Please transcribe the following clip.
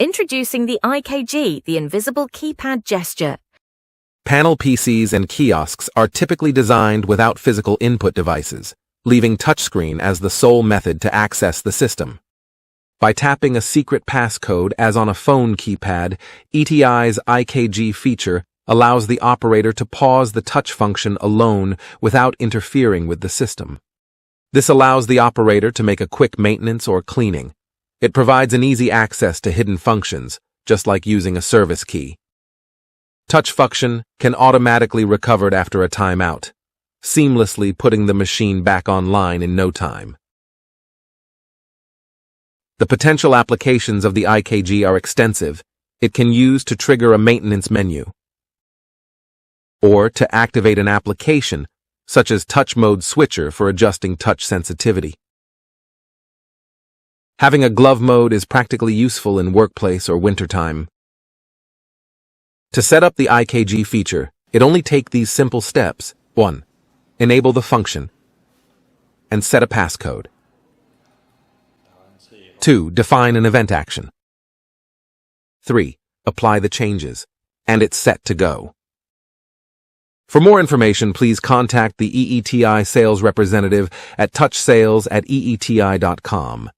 Introducing the IKG, the invisible keypad gesture. Panel PCs and kiosks are typically designed without physical input devices, leaving touchscreen as the sole method to access the system. By tapping a secret passcode as on a phone keypad, EETI's IKG feature allows the operator to pause the touch function alone without interfering with the system. This allows the operator to make a quick maintenance or cleaning. It provides an easy access to hidden functions, just like using a service key. Touch function can automatically recovered after a timeout, seamlessly putting the machine back online in no time. The potential applications of the IKG are extensive. It can use to trigger a maintenance menu, or to activate an application, such as touch mode switcher for adjusting touch sensitivity. Having a glove mode is practically useful in workplace or wintertime. To set up the IKG feature, it only takes these simple steps. 1. Enable the function and set a passcode. 2. Define an event action. 3. Apply the changes, and it's set to go. For more information, please contact the EETI sales representative at touchsales@eeti.com.